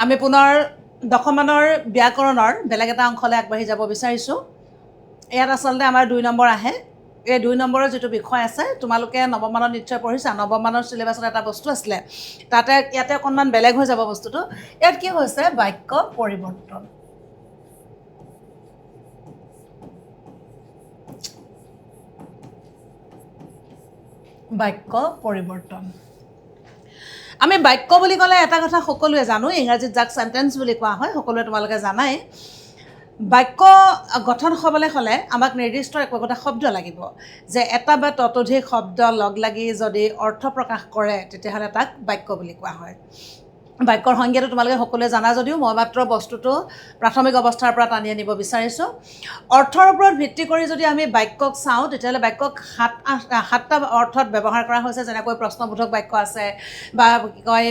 আমি পুনৰ দশমানৰ ব্যাকৰণৰ বেলেগ এটা অংশলৈ আগবাঢ়ি যাব বিচাৰিছোঁ। ইয়াত আচলতে আমাৰ 2 নম্বৰ আহে। এই 2 নম্বৰৰ যিটো বিষয় আছে, তোমালোকে নৱমানত নিশ্চয় পঢ়িছা। নৱমানৰ চিলেবাছত এটা বস্তু আছিলে, ইয়াতে অকণমান বেলেগ হৈ যাব বস্তুটো। ইয়াত কি হৈছে, বাক্য পৰিৱৰ্তন। বাক্য পৰিৱৰ্তন। আমি বাক্য বুলি ক'লে এটা কথা সকলোৱে জানো, ইংৰাজীত যাক চেণ্টেন্স বুলি কোৱা হয়, সকলোৱে তোমালোকে জানাই। বাক্য গঠন হ'বলৈ হ'লে আমাক নিৰ্দিষ্ট একোটা শব্দ লাগিব, যে এটা বা ততোধিক শব্দ লগ লাগি যদি অৰ্থ প্ৰকাশ কৰে তেতিয়াহ'লে তাক বাক্য বুলি কোৱা হয়। বাক্যৰ সংজ্ঞাটো তোমালোকে সকলোৱে জানা যদিও মই মাত্ৰ বস্তুটো প্ৰাথমিক অৱস্থাৰ পৰা টানি আনিব বিচাৰিছোঁ। অৰ্থৰ ওপৰত ভিত্তি কৰি যদি আমি বাক্যক চাওঁ তেতিয়াহ'লে বাক্যক সাতটা অৰ্থত ব্যৱহাৰ কৰা হৈছে, যেনেকৈ প্ৰশ্নবোধক বাক্য আছে বা কি কয়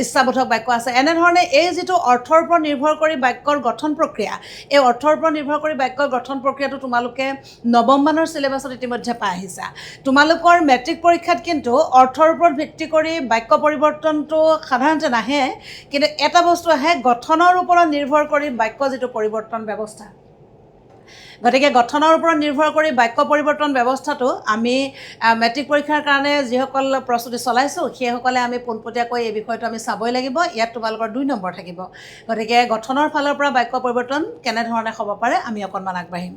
ইচ্ছাবোধক বাক্য আছে। এনেধৰণে এই যিটো অৰ্থৰ ওপৰত নিৰ্ভৰ কৰি বাক্যৰ গঠন প্ৰক্ৰিয়া, এই অৰ্থৰ ওপৰত নিৰ্ভৰ কৰি বাক্যৰ গঠন প্ৰক্ৰিয়াটো তোমালোকে নৱম মানৰ চিলেবাছত ইতিমধ্যে পাই আহিছা। তোমালোকৰ মেট্ৰিক পৰীক্ষাত কিন্তু অৰ্থৰ ওপৰত ভিত্তি কৰি বাক্য পৰিৱৰ্তনটো সাধাৰণতে নাহে, কিন্তু এটা বস্তু আহে, গঠনৰ ওপৰত নিৰ্ভৰ কৰি বাক্য যিটো পৰিৱৰ্তন ব্যৱস্থা। গতিকে গঠনৰ ওপৰত নিৰ্ভৰ কৰি বাক্য পৰিৱৰ্তন ব্যৱস্থাটো আমি মেট্ৰিক পৰীক্ষাৰ কাৰণে যিসকল প্ৰস্তুতি চলাইছোঁ সেইসকলে আমি পোনপটীয়াকৈ এই বিষয়টো আমি চাবই লাগিব। ইয়াত তোমালোকৰ 2 নম্বৰ থাকিব। গতিকে গঠনৰ ফালৰ পৰা বাক্য পৰিৱৰ্তন কেনেধৰণে হ'ব পাৰে আমি অকণমান আগবাঢ়িম।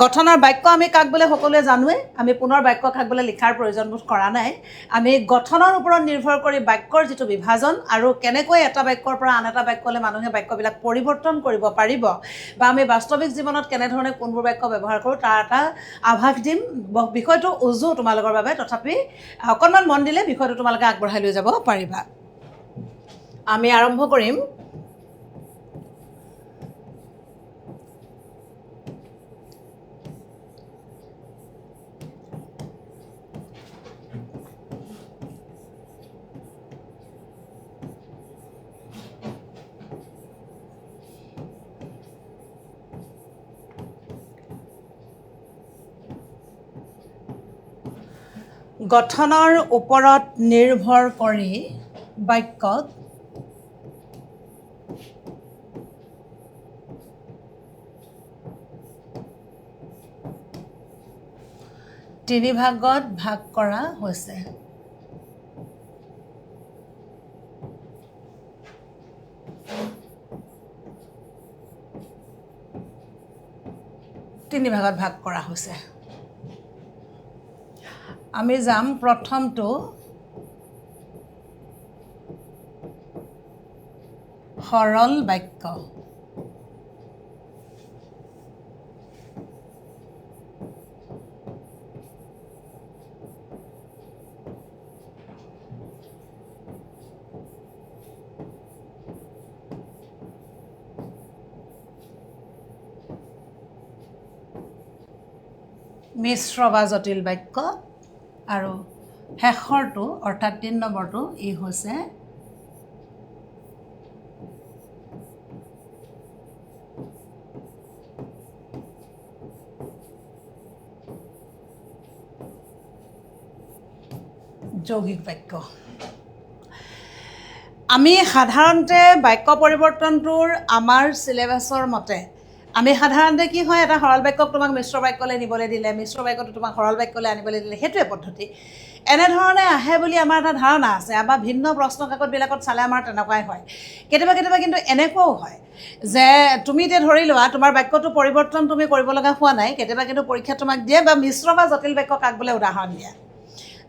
গঠনৰ বাক্য আমি কাক বোলে সকলোৱে জানোৱেই, আমি পুনৰ বাক্য কাক বোলে লিখাৰ প্ৰয়োজন বোধ কৰা নাই। আমি গঠনৰ ওপৰত নিৰ্ভৰ কৰি বাক্যৰ যিটো বিভাজন আৰু কেনেকৈ এটা বাক্যৰ পৰা আন এটা বাক্যলৈ মানুহে বাক্যবিলাক পৰিৱৰ্তন কৰিব পাৰিব বা আমি বাস্তৱিক জীৱনত কেনেধৰণে কোনবোৰ বাক্য ব্যৱহাৰ কৰোঁ তাৰ এটা আভাস দিম। বিষয়টো উজু তোমালোকৰ বাবে, তথাপি অকণমান মন দিলে বিষয়টো তোমালোকে আগবঢ়াই লৈ যাব পাৰিবা। আমি আৰম্ভ কৰিম গঠনৰ ওপৰত নিৰ্ভৰ কৰি বাক্যত তিনি ভাগত ভাগ কৰা হৈছে। তিনি ভাগত ভাগ কৰা হৈছে। আমি যাম প্ৰথমটো সৰল বাক্য। মিশ্ৰ বা জটিল বাক্য। আৰু শেষৰটো অৰ্থাৎ 3 নম্বৰটো ই হৈছে যৌগিক বাক্য। আমি সাধাৰণতে বাক্য পৰিৱৰ্তনটোৰ আমাৰ চিলেবাছৰ মতে আমি সাধাৰণতে কি হয়, এটা সৰল বাক্যক তোমাক মিশ্ৰ বাক্যলৈ নিবলৈ দিলে, মিশ্ৰ বাক্যটো তোমাক সৰল বাক্যলৈ আনিবলৈ দিলে, সেইটোৱে পদ্ধতি। এনেধৰণে আহে বুলি আমাৰ এটা ধাৰণা আছে। আমাৰ ভিন্ন প্ৰশ্ন কাকতবিলাকত চালে আমাৰ তেনেকুৱাই হয়। কেতিয়াবা কেতিয়াবা কিন্তু এনেকুৱাও হয় যে তুমি এতিয়া ধৰি লোৱা তোমাৰ বাক্যটো পৰিৱৰ্তন তুমি কৰিব লগা হোৱা নাই, কেতিয়াবা কিন্তু পৰীক্ষাত তোমাক দিয়ে বা মিশ্ৰ বা জটিল বাক্য কাক বোলে উদাহৰণ দিয়ে।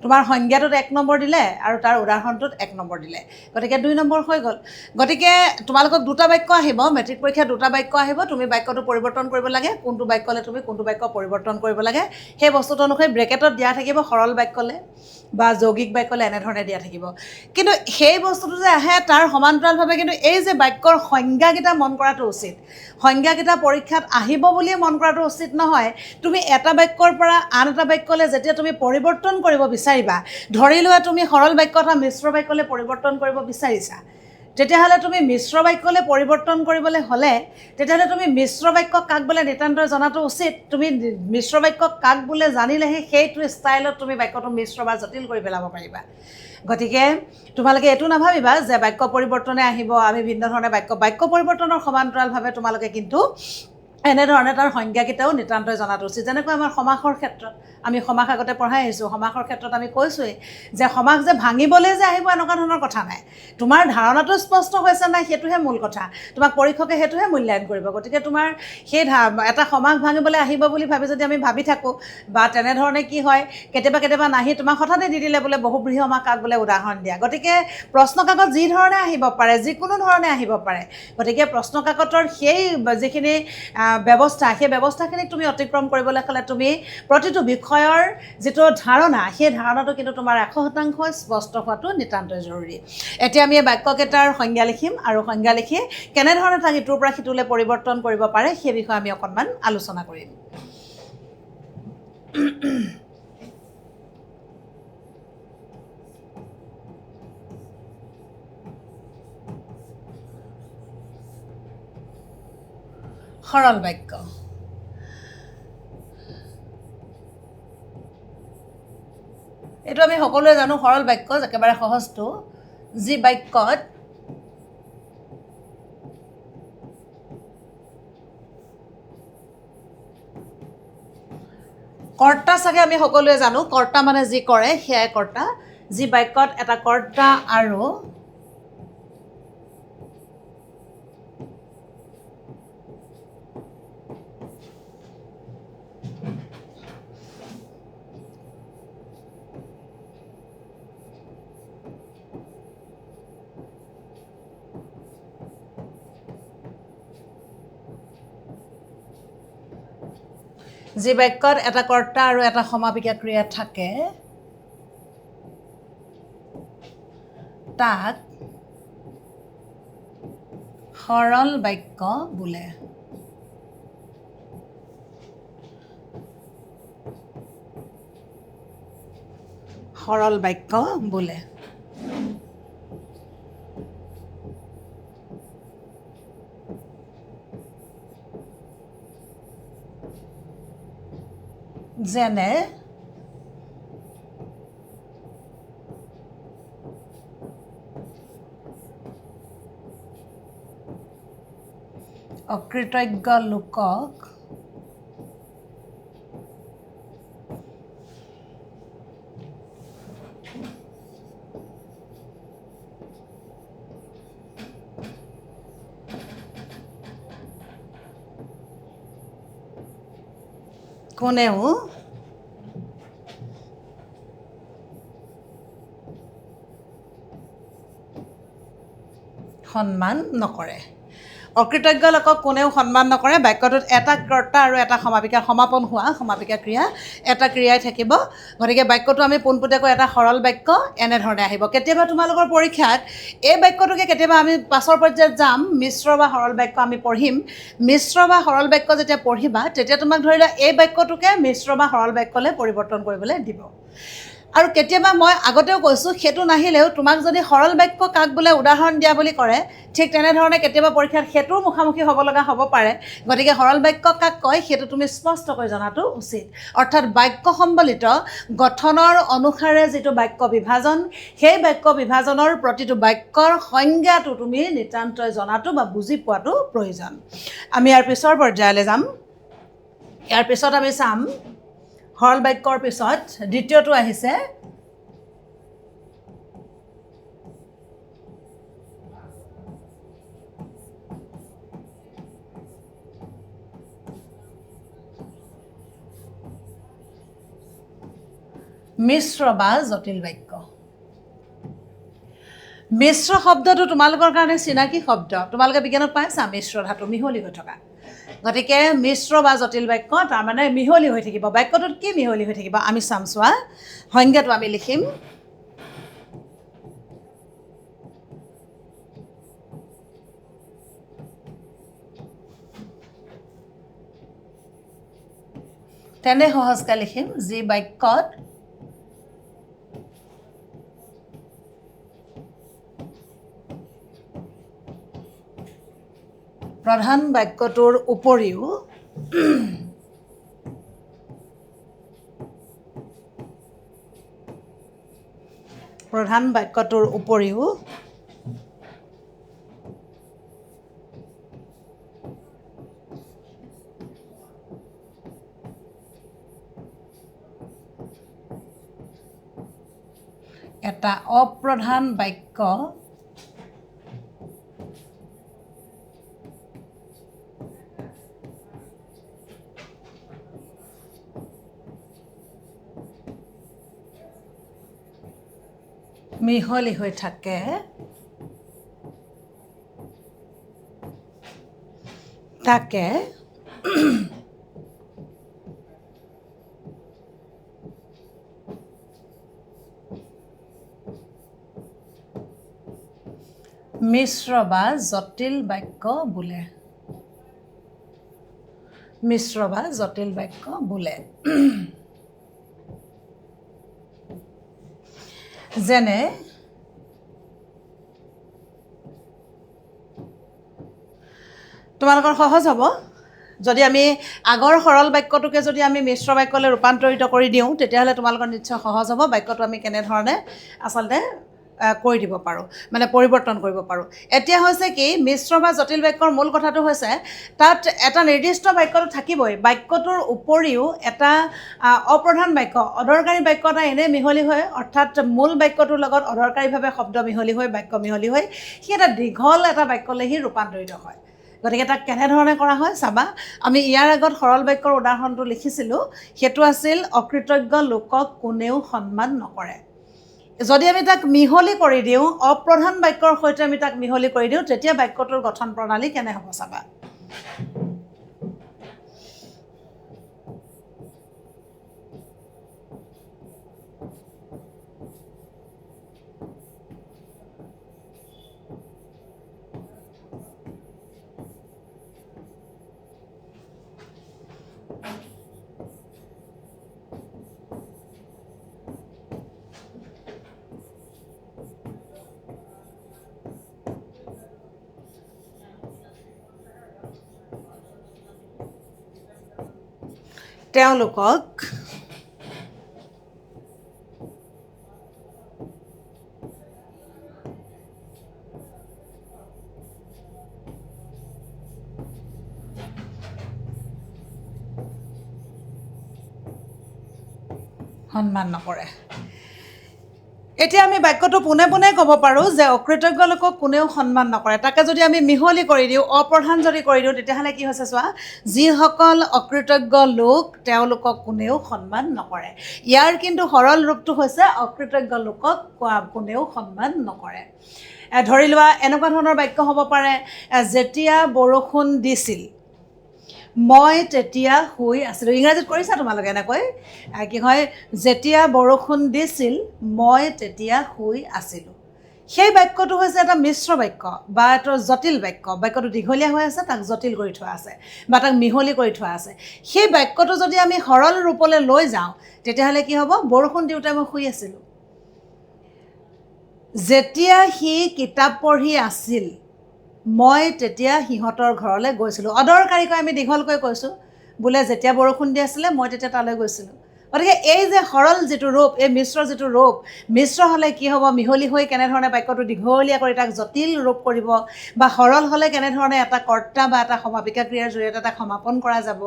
তোমাৰ সংজ্ঞাটোত 1 নম্বৰ দিলে আৰু তাৰ উদাহৰণটোত 1 নম্বৰ দিলে, গতিকে 2 নম্বৰ হৈ গ'ল। গতিকে তোমালোকক 2টা বাক্য আহিব, মেট্ৰিক পৰীক্ষাত 2টা বাক্য আহিব, তুমি বাক্যটো পৰিৱৰ্তন কৰিব লাগে, কোনটো বাক্যলৈ তুমি কোনটো বাক্য পৰিৱৰ্তন কৰিব লাগে সেই বস্তুটো অনুসৰি ব্ৰেকেটত দিয়া থাকিব, সৰল বাক্যলৈ বা যৌগিক বাক্যলৈ এনেধৰণে দিয়া থাকিব। কিন্তু সেই বস্তুটো যে আহে তাৰ সমান্তৰালভাৱে কিন্তু এই যে বাক্যৰ সংজ্ঞাকেইটা মন কৰাটো উচিত। সংজ্ঞাকেইটা পৰীক্ষাত আহিব বুলিয়ে মন কৰাটো উচিত নহয়। তুমি এটা বাক্যৰ পৰা আন এটা বাক্যলৈ যেতিয়া তুমি পৰিৱৰ্তন কৰিব বিচাৰিবা, ধৰি লোৱা তুমি সৰল বাক্য এটা মিশ্ৰ বাক্যলৈ পৰিৱৰ্তন কৰিব বিচাৰিছা, তেতিয়াহ'লে তুমি মিশ্ৰ বাক্যলৈ পৰিৱৰ্তন কৰিবলৈ হ'লে তেতিয়াহ'লে তুমি মিশ্ৰ বাক্য কাক বোলে নিতান্তই জনাটো উচিত। তুমি মিশ্ৰ বাক্য কাক বোলে জানিলেহে সেইটো ষ্টাইলত তুমি বাক্যটো মিশ্ৰ বা জটিল কৰি পেলাব পাৰিবা। গতিকে তোমালোকে এইটো নাভাবিবা যে বাক্য পৰিৱৰ্তনে আহিব আমি ভিন্ন ধৰণে বাক্য পৰিৱৰ্তনৰ সমান্তৰালভাৱে তোমালোকে কিন্তু এনেধৰণে তাৰ সংজ্ঞাকেইটাও নিতান্তই জনাটো উচিত। যেনেকৈ আমাৰ সমাসৰ ক্ষেত্ৰত আমি সমাস আগতে পঢ়াই আহিছোঁ, সমাসৰ ক্ষেত্ৰত আমি কৈছোঁৱেই যে সমাস যে ভাঙিবলৈ যে আহিব এনেকুৱা ধৰণৰ কথা নাই। তোমাৰ ধাৰণাটো স্পষ্ট হৈছে নাই সেইটোহে মূল কথা, তোমাক পৰীক্ষকে সেইটোহে মূল্যায়ন কৰিব। গতিকে তোমাৰ সেই এটা সমাস ভাঙিবলৈ আহিব বুলি ভাবি যদি আমি ভাবি থাকোঁ বা তেনেধৰণে কি হয় কেতিয়াবা নাহি তোমাক হঠাতে দি দিলে বোলে বহুব্ৰীহি সমাস কাক বোলে উদাহৰণ দিয়া। গতিকে প্ৰশ্ন কাকত যি ধৰণে আহিব পাৰে, যিকোনো ধৰণে আহিব পাৰে। গতিকে প্ৰশ্ন কাকতৰ সেই যিখিনি ব্যৱস্থা সেই ব্যৱস্থাখিনিক তুমি অতিক্ৰম কৰিবলৈ হ'লে তুমি প্ৰতিটো বিষয়ৰ যিটো ধাৰণা সেই ধাৰণাটো কিন্তু তোমাৰ 100% স্পষ্ট হোৱাটো নিতান্তই জৰুৰী। এতিয়া আমি এই বাক্যকেইটাৰ সংজ্ঞা লিখিম আৰু সংজ্ঞা লিখি কেনেধৰণে তাক ইটোৰ পৰা সিটোলৈ পৰিৱৰ্তন কৰিব পাৰে সেই বিষয়ে আমি অকণমান আলোচনা কৰিম। সৰল বাক্য। এইটো আমি সকলোৱে জানো সৰল বাক্য একেবাৰে সহজটো, যি বাক্যত কৰ্তা চাগে আমি সকলোৱে জানো, কৰ্তা মানে যি কৰে সেয়াই কৰ্তা। যি বাক্যত এটা কৰ্তা আৰু যি বাক্যত এটা কৰ্তা আৰু এটা সমাপিকা ক্ৰিয়া থাকে তাক সৰল বাক্য বোলে। সৰল বাক্য বোলে। যেনে অকৃতজ্ঞ লোকক কোনেও সন্মান নকৰে। অকৃতজ্ঞ লোকক কোনেও সন্মান নকৰে। বাক্যটোত এটা কৰ্তা আৰু এটা সমাপিকা সমাপন হোৱা সমাপিকা ক্ৰিয়া এটা ক্ৰিয়াই থাকিব। গতিকে বাক্যটো আমি পোনপটীয়াকৈ এটা সৰল বাক্য এনেধৰণে আহিব। কেতিয়াবা তোমালোকৰ পৰীক্ষাত এই বাক্যটোকে কেতিয়াবা আমি পাছৰ পৰ্যায়ত যাম মিশ্ৰ বা সৰল বাক্য আমি পঢ়িম। মিশ্ৰ বা সৰল বাক্য যেতিয়া পঢ়িবা তেতিয়া তোমাক ধৰি লোৱা এই বাক্যটোকে মিশ্ৰ বা সৰল বাক্যলৈ পৰিৱৰ্তন কৰিবলৈ দিব। আৰু কেতিয়াবা মই আগতেও কৈছোঁ সেইটো নাহিলেও তোমাক যদি সৰল বাক্য কাক বোলে উদাহৰণ দিয়া বুলি কৰে ঠিক তেনেধৰণে কেতিয়াবা পৰীক্ষাত সেইটোৰ মুখামুখি হ'ব লগা হ'ব পাৰে। গতিকে সৰল বাক্য কাক কয় সেইটো তুমি স্পষ্টকৈ জনাটো উচিত। অৰ্থাৎ বাক্য সম্বলিত গঠনৰ অনুসাৰে যিটো বাক্য বিভাজন সেই বাক্য বিভাজনৰ প্ৰতিটো বাক্যৰ সংজ্ঞাটো তুমি নিতান্তই জনাটো বা বুজি পোৱাটো প্ৰয়োজন। আমি ইয়াৰ পিছৰ পৰ্যায়লৈ যাম। ইয়াৰ পিছত আমি চাম সৰল বাক্যৰ পিছত দ্বিতীয়টো আহিছে মিশ্ৰ বা জটিল বাক্য। মিশ্ৰ শব্দটো তোমালোকৰ কাৰণে চিনাকি শব্দ, তোমালোকে বিজ্ঞানত পাইছা মিশ্ৰ ধাতু মিহলি হৈ থকা। গতিকে মিশ্ৰ বা জটিল বাক্য তাৰমানে মিহলি হৈ থাকিব। বাক্যটোত কি মিহলি হৈ থাকিব আমি চাম। চোৱা সংজ্ঞাটো আমি লিখিম তেনে সহজকৈ লিখিম যি বাক্যত প্ৰধান বাক্যটোৰ উপৰিও অপ্ৰধান বাক্যটোৰ উপৰিও এটা অপ্ৰধান বাক্য মিহলি হৈ থাকে তাকে মিশ্ৰ বা জটিল বাক্য বোলে মিশ্ৰ বা জটিল বাক্য বোলে যেনে তোমালোকৰ সহজ হ'ব যদি আমি আগৰ সৰল বাক্যটোকে যদি আমি মিশ্ৰ বাক্যলৈ ৰূপান্তৰিত কৰি দিওঁ তেতিয়াহ'লে তোমালোকৰ নিশ্চয় সহজ হ'ব বাক্যটো আমি কেনেধৰণে আচলতে কৰি দিব পাৰোঁ মানে পৰিৱৰ্তন কৰিব পাৰোঁ এতিয়া হৈছে কি মিশ্ৰ বা জটিল বাক্যৰ মূল কথাটো হৈছে তাত এটা নিৰ্দিষ্ট বাক্যটো থাকিবই বাক্যটোৰ উপৰিও এটা অপ্ৰধান বাক্য অদৰকাৰী বাক্য এটা এনেই মিহলি হৈ অৰ্থাৎ মূল বাক্যটোৰ লগত অদৰকাৰীভাৱে শব্দ মিহলি হৈ বাক্য মিহলি হৈ সি এটা দীঘল এটা বাক্যলৈ সি ৰূপান্তৰিত হয় গতিকে তাক কেনেধৰণে কৰা হয় চাবা আমি ইয়াৰ আগত সৰল বাক্যৰ উদাহৰণটো লিখিছিলোঁ সেইটো আছিল অকৃতজ্ঞ লোকক কোনেও সন্মান নকৰে যদি আমি তাক মিহলি কৰি দিওঁ অপ্ৰধান বাক্যৰ সৈতে আমি তাক মিহলি কৰি দিওঁ তেতিয়া বাক্যটোৰ গঠন প্ৰণালী কেনে হ'ব চাবা তেওঁলোকক সন্মান নকৰে এতিয়া আমি বাক্যটো পোনে পোনে ক'ব পাৰোঁ যে অকৃতজ্ঞ লোকক কোনেও সন্মান নকৰে তাকে যদি আমি মিহলি কৰি দিওঁ অপ্ৰধান যদি কৰি দিওঁ তেতিয়াহ'লে কি হৈছে চোৱা যিসকল অকৃতজ্ঞ লোক তেওঁলোকক কোনেও সন্মান নকৰে ইয়াৰ কিন্তু সৰল ৰূপটো হৈছে অকৃতজ্ঞ লোকক কোনেও সন্মান নকৰে ধৰি লোৱা এনেকুৱা ধৰণৰ বাক্য হ'ব পাৰে যেতিয়া বৰষুণ দিছিল মই তেতিয়া শুই আছিলোঁ ইংৰাজীত কৰিছা তোমালোকে এনেকৈ কি হয় যেতিয়া বৰষুণ দিছিল মই তেতিয়া শুই আছিলোঁ সেই বাক্যটো হৈছে এটা মিশ্ৰ বাক্য বা এটা জটিল বাক্য বাক্যটো দীঘলীয়া হৈ আছে তাক জটিল কৰি থোৱা আছে বা তাক মিহলি কৰি থোৱা আছে সেই বাক্যটো যদি আমি সৰল ৰূপলৈ লৈ যাওঁ তেতিয়াহ'লে কি হ'ব বৰষুণ দিওঁতে মই শুই আছিলোঁ যেতিয়া সি কিতাপ পঢ়ি আছিল মই তেতিয়া সিহঁতৰ ঘৰলৈ গৈছিলোঁ অদৰকাৰীকৈ আমি দীঘলকৈ কৈছোঁ বোলে যেতিয়া বৰষুণ দি আছিলে মই তেতিয়া তালৈ গৈছিলোঁ গতিকে এই যে সৰল যিটো ৰূপ এই মিশ্ৰ যিটো ৰূপ মিশ্ৰ হ'লে কি হ'ব মিহলি হৈ কেনেধৰণে বাক্যটো দীঘলীয়া কৰি তাক জটিল ৰূপ কৰিব বা সৰল হ'লে কেনেধৰণে এটা কৰ্তা বা এটা সমাপিকা ক্ৰিয়াৰ জৰিয়তে তাক সমাপন কৰা যাব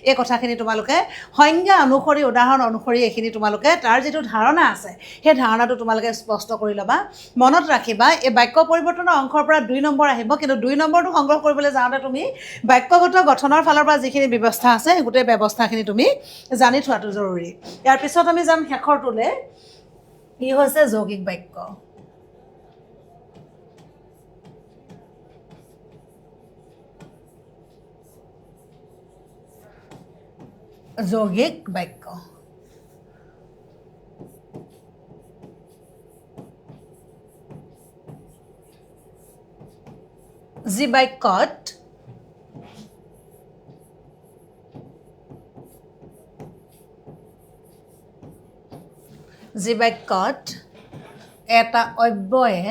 এই কথাখিনি তোমালোকে সংজ্ঞা অনুসৰি উদাহৰণ অনুসৰি এইখিনি তোমালোকে তাৰ যিটো ধাৰণা আছে সেই ধাৰণাটো তোমালোকে স্পষ্ট কৰি ল'বা মনত ৰাখিবা এই বাক্য পৰিৱৰ্তনৰ অংশৰ পৰা 2 নম্বৰ আহিব কিন্তু 2 নম্বৰটো সংগ্ৰহ কৰিবলৈ যাওঁতে তুমি বাক্যগত গঠনৰ ফালৰ পৰা যিখিনি ব্যৱস্থা আছে সেই গোটেই ব্যৱস্থাখিনি তুমি জানি থোৱাটো জৰুৰী ইয়াৰ পিছত আমি যাম শেষৰটোলৈ ই হৈছে যৌগিক বাক্য যৌগিক বাক্য যি বাক্যত এটা অব্যয়ে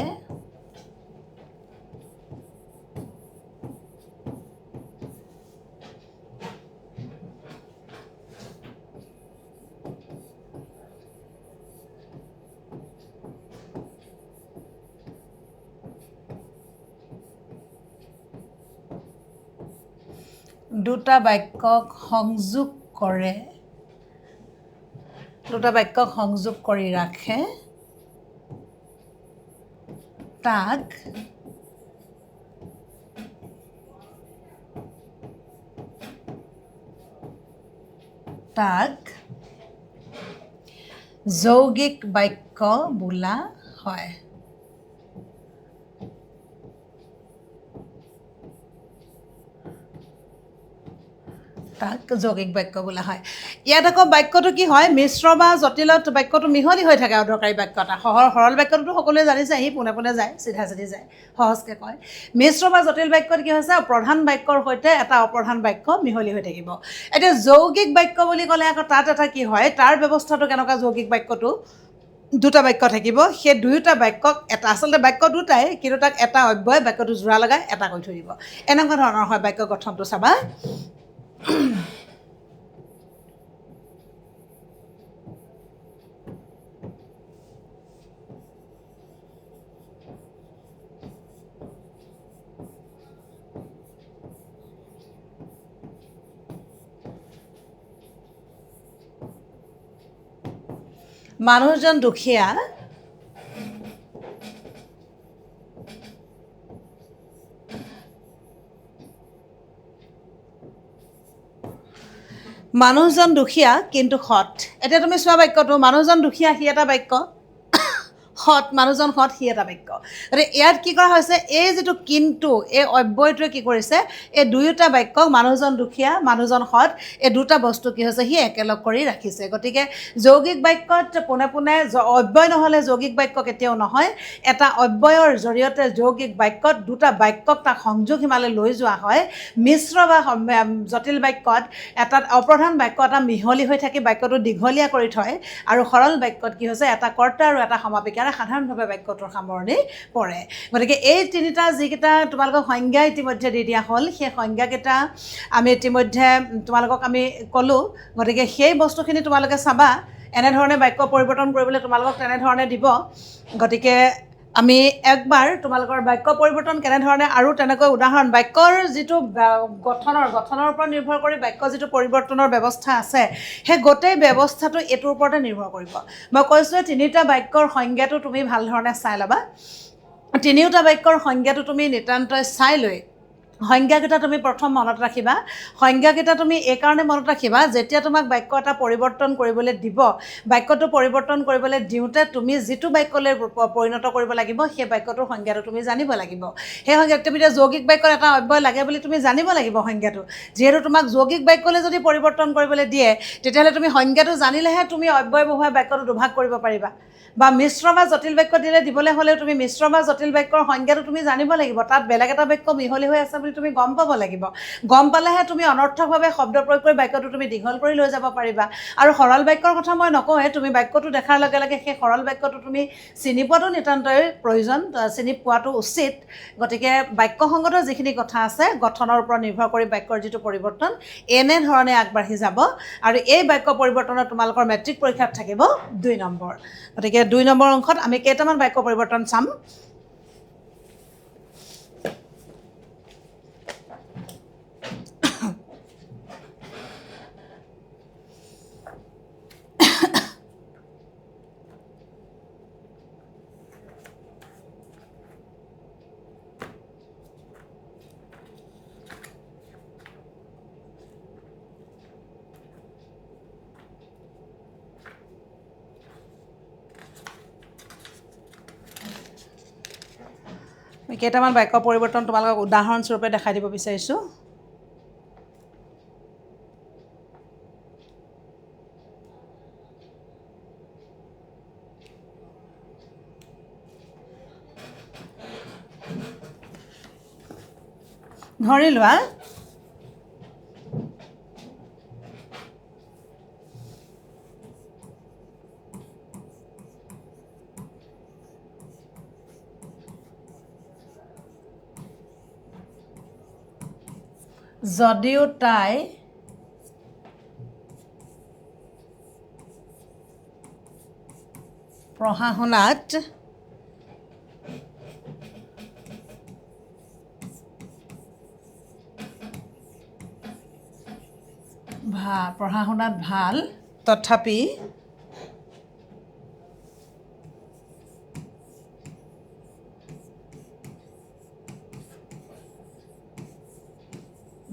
দুটা বাক্যক সংযোগ কৰে, দুটা বাক্যক সংযোগ কৰি ৰাখে তাক যৌগিক বাক্য বোলা হয়। তাক যৌগিক বাক্য বোলা হয়। ইয়াত আকৌ বাক্যটো কি হয়, মিশ্ৰ বা জটিলত বাক্যটো মিহলি হৈ থাকে। অদৰকাৰী বাক্য এটা সৰল বাক্যটোতো সকলোৱে জানিছে, সি পোনে পোনে যায়, চিধা চিধি যায়, সহজকৈ কয়। মিশ্ৰ বা জটিল বাক্যত কি হৈছে, প্ৰধান বাক্যৰ সৈতে এটা অপ্ৰধান বাক্য মিহলি হৈ থাকিব। এতিয়া যৌগিক বাক্য বুলি ক'লে আকৌ তাত এটা কি হয়, তাৰ ব্যৱস্থাটো কেনেকুৱা, যৌগিক বাক্যটো দুটা বাক্য থাকিব, সেই দুয়োটা বাক্যক এটা, আচলতে বাক্য দুটাই, কিন্তু তাক এটা অব্যয় বাক্যটো জোৰা লগাই এটা কৰি থৈ দিব। এনেকুৱা ধৰণৰ হয় বাক্য গঠনটো। চাবা, মানুহজন দুখীয়া, মানুহজন দুখীয়া কিন্তু সৎ। এতিয়া তুমি চোৱা বাক্যটো, মানুহজন দুখীয়া সি এটা বাক্য, সৎ, মানুহজন সৎ সি এটা বাক্য। গতিকে ইয়াত কি কৰা হৈছে, এই যিটো কিন্তু, এই অব্যয়টোৱে কি কৰিছে, এই দুয়োটা বাক্যক, মানুহজন দুখীয়া মানুহজন সৎ, এই দুটা বস্তু কি হৈছে, সি একেলগ কৰি ৰাখিছে। গতিকে যৌগিক বাক্যত পোনে পোনে অব্যয় নহ'লে যৌগিক বাক্য কেতিয়াও নহয়। এটা অব্যয়ৰ জৰিয়তে যৌগিক বাক্যত দুটা বাক্যক তাক সংযোগ সীমালৈ লৈ যোৱা হয়। মিশ্ৰ বা জটিল বাক্যত এটা অপ্ৰধান বাক্য এটা মিহলি হৈ থাকি বাক্যটো দীঘলীয়া কৰি থয়, আৰু সৰল বাক্যত কি হৈছে, এটা কৰ্তা আৰু এটা সমাপিকাৰে সাধাৰণভাৱে বাক্যটোৰ সামৰণি পৰে। গতিকে এই তিনিটা যিকেইটা তোমালোকক সংজ্ঞা ইতিমধ্যে দি দিয়া হ'ল, সেই সংজ্ঞাকেইটা আমি ইতিমধ্যে তোমালোকক আমি ক'লোঁ। গতিকে সেই বস্তুখিনি তোমালোকে চাবা, এনেধৰণে বাক্য পৰিৱৰ্তন কৰিবলৈ তোমালোকক তেনেধৰণে দিব। গতিকে আমি একবাৰ তোমালোকৰ বাক্য পৰিৱৰ্তন কেনেধৰণে, আৰু তেনেকৈ উদাহৰণ, বাক্যৰ যিটো গঠনৰ ওপৰত নিৰ্ভৰ কৰি বাক্য যিটো পৰিৱৰ্তনৰ ব্যৱস্থা আছে, সেই গোটেই ব্যৱস্থাটো এইটোৰ ওপৰতে নিৰ্ভৰ কৰিব। মই কৈছোঁ, তিনিটা বাক্যৰ সংজ্ঞাটো তুমি ভাল ধৰণে চাই ল'বা। তিনিওটা বাক্যৰ সংজ্ঞাটো তুমি নিতান্তই চাই লৈ সংজ্ঞাকেইটা তুমি প্ৰথম মনত ৰাখিবা। সংজ্ঞাকেইটা তুমি এইকাৰণে মনত ৰাখিবা, যেতিয়া তোমাক বাক্য এটা পৰিৱৰ্তন কৰিবলৈ দিব, বাক্যটো পৰিৱৰ্তন কৰিবলৈ দিওঁতে তুমি যিটো বাক্যলৈ পৰিণত কৰিব লাগিব, সেই বাক্যটোৰ সংজ্ঞাটো তুমি জানিব লাগিব। সেই সংজ্ঞা, তুমি এতিয়া যৌগিক বাক্যত এটা অব্যয় লাগে বুলি তুমি জানিব লাগিব সংজ্ঞাটো। যিহেতু তোমাক যৌগিক বাক্যলৈ যদি পৰিৱৰ্তন কৰিবলৈ দিয়ে, তেতিয়াহ'লে তুমি সংজ্ঞাটো জানিলেহে তুমি অব্যয় বহুৱাই বাক্যটো দুভাগ কৰিব পাৰিবা। বা মিশ্ৰ বা জটিল বাক্য দিবলৈ হ'লেও তুমি মিশ্ৰ বা জটিল বাক্যৰ সংজ্ঞাটো তুমি জানিব লাগিব। তাত বেলেগ এটা বাক্য মিহলি হৈ আছে বুলি তুমি গম পাব লাগিব। গম পালেহে তুমি অনৰ্থকভাৱে শব্দ প্ৰয়োগ কৰি বাক্যটো তুমি দীঘল কৰি লৈ যাব পাৰিবা। আৰু সৰল বাক্যৰ কথা মই নকওঁৱে, তুমি বাক্যটো দেখাৰ লগে লগে সেই সৰল বাক্যটো তুমি চিনি পোৱাটো নিতান্তই প্ৰয়োজন, চিনি পোৱাটো উচিত। গতিকে বাক্যসংগত যিখিনি কথা আছে, গঠনৰ ওপৰত নিৰ্ভৰ কৰি বাক্যৰ যিটো পৰিৱৰ্তন, এনেধৰণে আগবাঢ়ি যাব। আৰু এই বাক্য পৰিৱৰ্তনত তোমালোকৰ মেট্ৰিক পৰীক্ষাত থাকিব 2 নম্বৰ। গতিকে 2 নম্বৰ অংশত আমি কেইটামান বাক্য পৰিৱৰ্তন চাম। কেইটামান বাক্য পৰিৱৰ্তন তোমালোকক উদাহৰণস্বৰূপে দেখাই দিব বিচাৰিছোঁ। ধৰি লোৱা, যদিও তাই পঢ়া শুনাত পঢ়া শুনাত ভাল তথাপি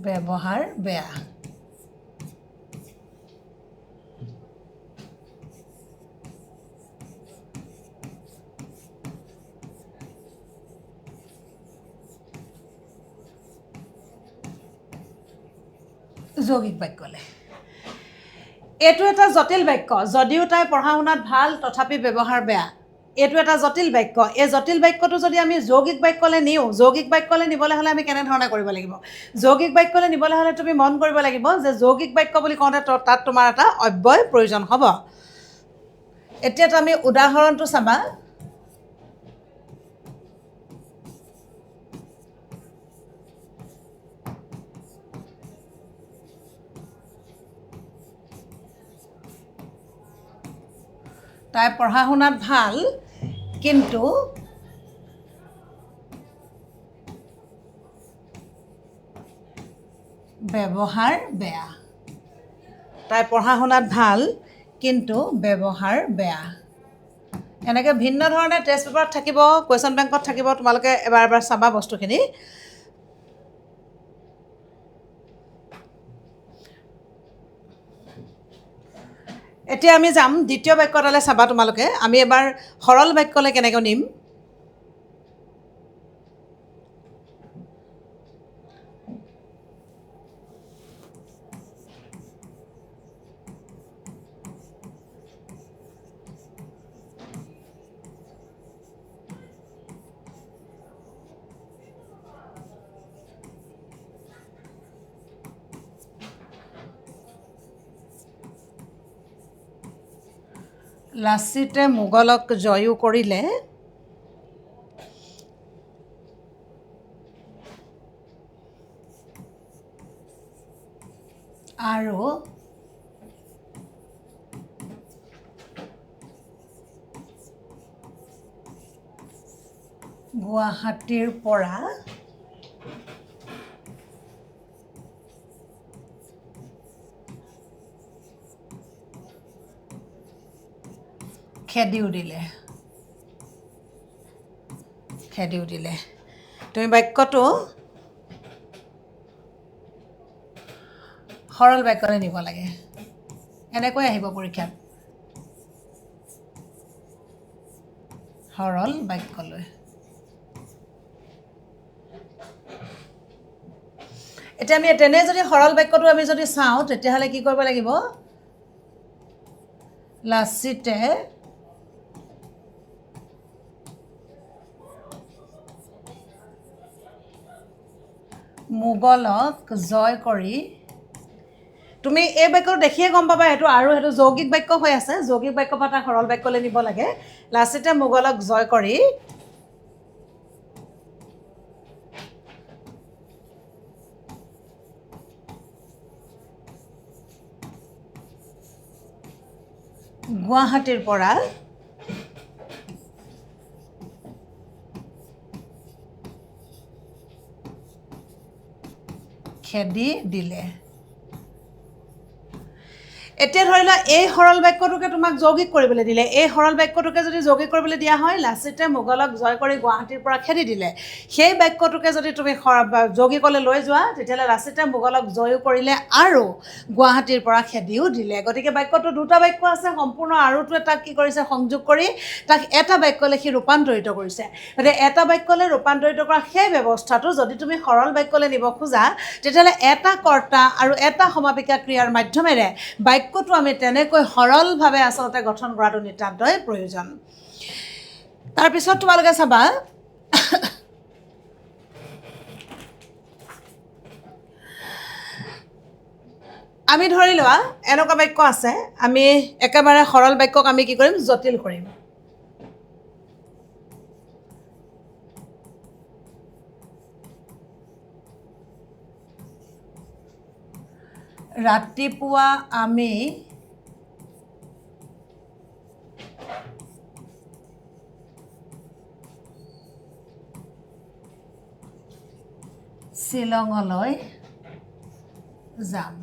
ব্যৱহাৰ বেয়া। যৌগিক বাক্যলে এইটো এটা জটিল বাক্য। যদিও তাই পঢ়া শুনাত ভাল তথাপি ব্যৱহাৰ বেয়া, এইটো এটা জটিল বাক্য। এই জটিল বাক্যটো যদি আমি যৌগিক বাক্যলৈ নিওঁ, যৌগিক বাক্যলৈ নিবলৈ হ'লে আমি কেনেধৰণে কৰিব লাগিব? যৌগিক বাক্যলৈ নিবলৈ হ'লে তুমি মন কৰিব লাগিব যে যৌগিক বাক্য বুলি কওঁতে তাত তোমাৰ এটা অব্যয় প্ৰয়োজন হ'ব। এতিয়াতো আমি উদাহৰণটো চাবা। তাই পঢ়া শুনাত ভাল কিন্তু ব্যৱহাৰ বেয়া। তাই পঢ়া শুনাত ভাল কিন্তু ব্যৱহাৰ বেয়া। এনেকৈ ভিন্ন ধৰণে টেষ্ট পেপাৰত থাকিব, কুৱেশ্যন বেংকত থাকিব। তোমালোকে এবাৰ চাবা বস্তুখিনি। এতিয়া আমি যাম দ্বিতীয় বাক্যটালৈ। চাবা তোমালোকে, আমি এবাৰ সৰল বাক্যলৈ কেনেকৈ নিম। লাচিতে মোগলক জয়ো কৰিলে আৰু গুৱাহাটীৰ পৰা খেদিও দিলে। তুমি বাক্যটো সৰল বাক্যলৈ নিব লাগে। এনেকৈ আহিব পৰীক্ষাত, সৰল বাক্যলৈ। এতিয়া আমি তেনে যদি সৰল বাক্যটো আমি যদি চাওঁ, তেতিয়াহ'লে কি কৰিব লাগিব? লাচিতে মোগলক জয় কৰি, তুমি এই বাক্যটো দেখিয়ে গম পাবা সেইটো যৌগিক বাক্য হৈ আছে। যৌগিক বাক্য পৰা তাক সৰল বাক্যলৈ নিব লাগে। লাচিতে মোগলক জয় কৰি গুৱাহাটীৰ পৰা খেদি দিলে। এতিয়া ধৰি লোৱা এই সৰল বাক্যটোকে তোমাক যৌগিক কৰিবলৈ দিলে। এই সৰল বাক্যটোকে যদি যৌগিক কৰিবলৈ দিয়া হয়, লাচিতে মোগলক জয় কৰি গুৱাহাটীৰ পৰা খেদি দিলে, সেই বাক্যটোকে যদি তুমি যৌগিকলৈ লৈ যোৱা, তেতিয়াহ'লে লাচিতে মোগলক জয়ো কৰিলে আৰু গুৱাহাটীৰ পৰা খেদিও দিলে। গতিকে বাক্যটো দুটা বাক্য আছে, সম্পূৰ্ণ আৰুটোৱে তাক কি কৰিছে? সংযোগ কৰি তাক এটা বাক্যলৈ সি ৰূপান্তৰিত কৰিছে। গতিকে এটা বাক্যলৈ ৰূপান্তৰিত কৰা সেই ব্যৱস্থাটো যদি তুমি সৰল বাক্যলৈ নিব খোজা, তেতিয়াহ'লে এটা কৰ্তা আৰু এটা সমাপিকা ক্ৰিয়াৰ মাধ্যমেৰে বাক্যটো আমি তেনেকৈ সৰলভাৱে আচলতে গঠন কৰাটো নিতান্তই প্ৰয়োজন। তাৰপিছত তোমালোকে চাবা, আমি ধৰি লোৱা এনেকুৱা বাক্য আছে, আমি একেবাৰে সৰল বাক্যক আমি কি কৰিম? জটিল কৰিম। ৰাতিপুৱা আমি শ্বিলঙলৈ যাম।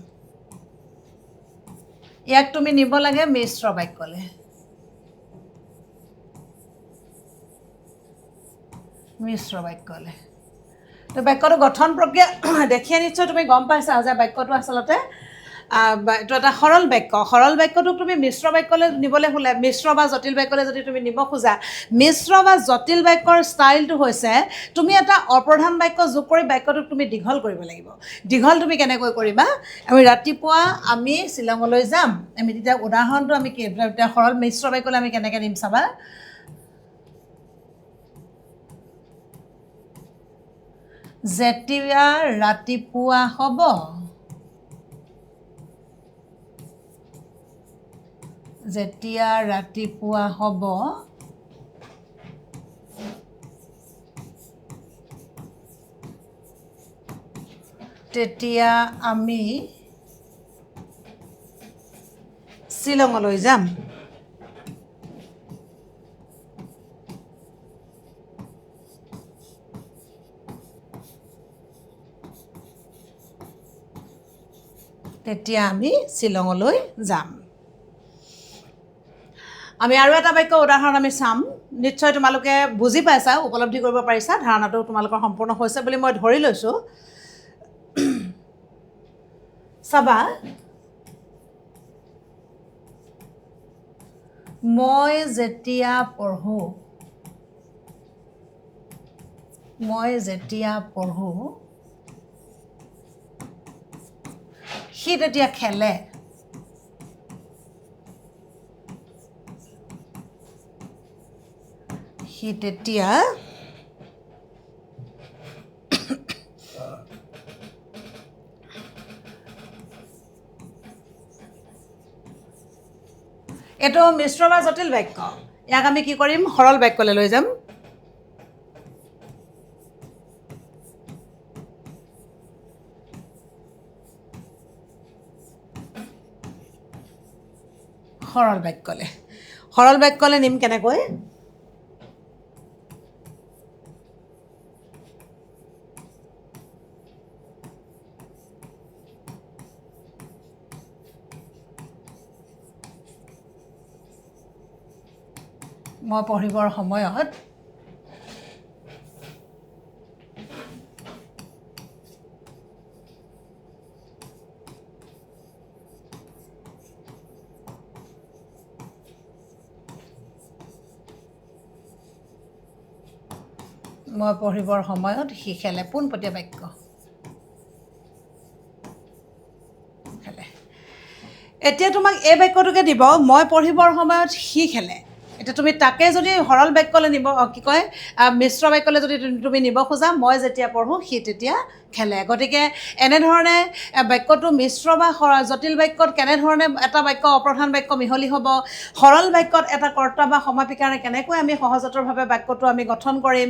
ইয়াক তুমি নিব লাগে মিশ্ৰ বাক্যলৈ মিশ্ৰ বাক্যলৈ তো বাক্যটো গঠন প্ৰক্ৰিয়া দেখিয়ে নিশ্চয় তুমি গম পাইছা যে বাক্যটো আচলতে এইটো এটা সৰল বাক্যটোক তুমি মিশ্ৰ বাক্যলৈ নিবলৈ হ'লে মিশ্ৰ বা জটিল বাক্যলৈ যদি তুমি নিব খোজা মিশ্ৰ বা জটিল বাক্যৰ ষ্টাইলটো হৈছে তুমি এটা অপ্ৰধান বাক্য যোগ কৰি বাক্যটোক তুমি দীঘল কৰিব লাগিব দীঘল তুমি কেনেকৈ কৰিবা আমি ৰাতিপুৱা আমি শ্বিলঙলৈ যাম আমি তেতিয়া উদাহৰণটো আমি এতিয়া সৰল মিশ্ৰ বাক্যলৈ আমি কেনেকৈ দিম চাবা যেতিয়া ৰাতিপুৱা হ'ব যেতিয়া ৰাতিপুৱা হ'ব তেতিয়া আমি শ্বিলঙলৈ যাম তেতিয়া আমি শ্বিলঙলৈ যাম আমি আৰু এটা বাক্য উদাহৰণ আমি চাম নিশ্চয় তোমালোকে বুজি পাইছা উপলব্ধি কৰিব পাৰিছা ধাৰণাটো তোমালোকৰ সম্পূৰ্ণ হৈছে বুলি মই ধৰি লৈছোঁ চাবা মই যেতিয়া পঢ়োঁ সি তেতিয়া খেলে সি তেতিয়া এইটো মিশ্ৰ বা জটিল বাক্য ইয়াক আমি কি কৰিম সৰল বাক্যলৈ লৈ যাম সৰল বাক্যলৈ নিম কেনেকৈ মই পঢ়িবৰ সময়ত সি খেলে পোনপটীয়া বাক্য খেলে এতিয়া তোমাক এই বাক্যটোকে দিব মই পঢ়িবৰ সময়ত সি খেলে এতিয়া তুমি তাকে যদি সৰল বাক্যলৈ নিব কি কয় মিশ্ৰ বাক্যলৈ যদি তুমি নিব খোজা মই যেতিয়া পঢ়োঁ সি তেতিয়া খেলে গতিকে এনেধৰণে বাক্যটো মিশ্ৰ বা জটিল বাক্যত কেনেধৰণে এটা বাক্য অপ্ৰধান বাক্য মিহলি হ'ব সৰল বাক্যত এটা কৰ্তা বা সমাপিকাৰে কেনেকৈ আমি সহজতৰভাৱে বাক্যটো আমি গঠন কৰিম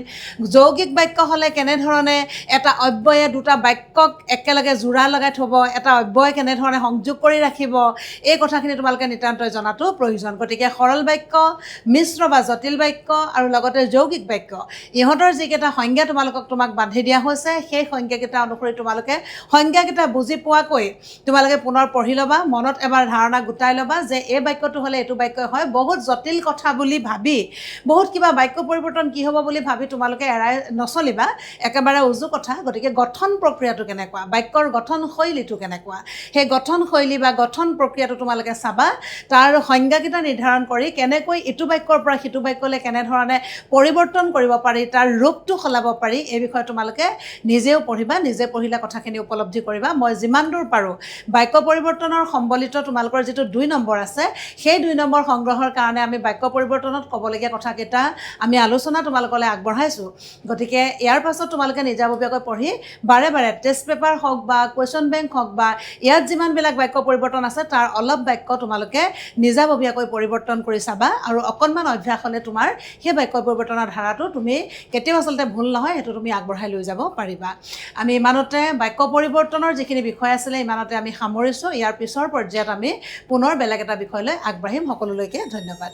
যৌগিক বাক্য হ'লে কেনেধৰণে এটা অব্যয়ে দুটা বাক্যক একেলগে জোৰা লগাই থ'ব এটা অব্যয়ে কেনেধৰণে সংযোগ কৰি ৰাখিব এই কথাখিনি তোমালোকে নিতান্তই জনাটো প্ৰয়োজন গতিকে সৰল বাক্য মিশ্ৰ বা জটিল বাক্য আৰু লগতে যৌগিক বাক্য ইহঁতৰ যিকেইটা সংজ্ঞা তোমাক বান্ধি দিয়া হৈছে সেই সংজ্ঞাকেইটা অনুসৰি তোমালোকে সংজ্ঞাকেইটা বুজি পোৱাকৈ তোমালোকে পুনৰ পঢ়ি ল'বা মনত এবাৰ ধাৰণা গোটাই ল'বা যে এই বাক্যটো হ'লে এইটো বাক্য হয় বহুত জটিল কথা বুলি ভাবি বহুত কিবা বাক্য পৰিৱৰ্তন কি হ'ব বুলি ভাবি তোমালোকে এৰাই নচলিবা একেবাৰে উজু কথা গতিকে গঠন প্ৰক্ৰিয়াটো কেনেকুৱা বাক্যৰ গঠন শৈলীটো কেনেকুৱা সেই গঠন শৈলী বা গঠন প্ৰক্ৰিয়াটো তোমালোকে চাবা তাৰ সংজ্ঞাকেইটা নিৰ্ধাৰণ কৰি কেনেকৈ ইটো বাক্যৰ পৰা সিটো বাক্যলৈ কেনেধৰণে পৰিৱৰ্তন কৰিব পাৰি তাৰ ৰূপটো সলাব পাৰি এই বিষয়ে তোমালোকে নিজেও পঢ়িবা নিজে পঢ়িলে কথাখিনি উপলব্ধি কৰিবা মই যিমান দূৰ পাৰোঁ বাক্য পৰিৱৰ্তনৰ সম্বলিত তোমালোকৰ যিটো 2 নম্বৰ আছে সেই 2 নম্বৰ সংগ্ৰহৰ কাৰণে আমি বাক্য পৰিৱৰ্তনত ক'বলগীয়া কথাকেইটা আমি আলোচনা তোমালোকলৈ আগবঢ়াইছোঁ গতিকে ইয়াৰ পাছত তোমালোকে নিজাববীয়াকৈ পঢ়ি বাৰে বাৰে টেষ্ট পেপাৰ হওক বা কুৱেশ্যন বেংক হওক বা ইয়াত যিমানবিলাক বাক্য পৰিৱৰ্তন আছে তাৰ অলপ বাক্য তোমালোকে নিজাববীয়াকৈ পৰিৱৰ্তন কৰি চাবা আৰু অকণমান অভ্যাস হ'লে তোমাৰ সেই বাক্য পৰিৱৰ্তনৰ ধাৰাটো তুমি কেতিয়াও আচলতে ভুল নহয় সেইটো তুমি আগবঢ়াই লৈ যাব পাৰিবা আমি ইমানতে বাক্য পৰিৱৰ্তনৰ যিখিনি বিষয় আছিলে ইমানতে আমি সামৰিছোঁ ইয়াৰ পিছৰ পৰ্যায়ত আমি পুনৰ বেলেগ এটা বিষয়লৈ আগবাঢ়িম সকলোলৈকে ধন্যবাদ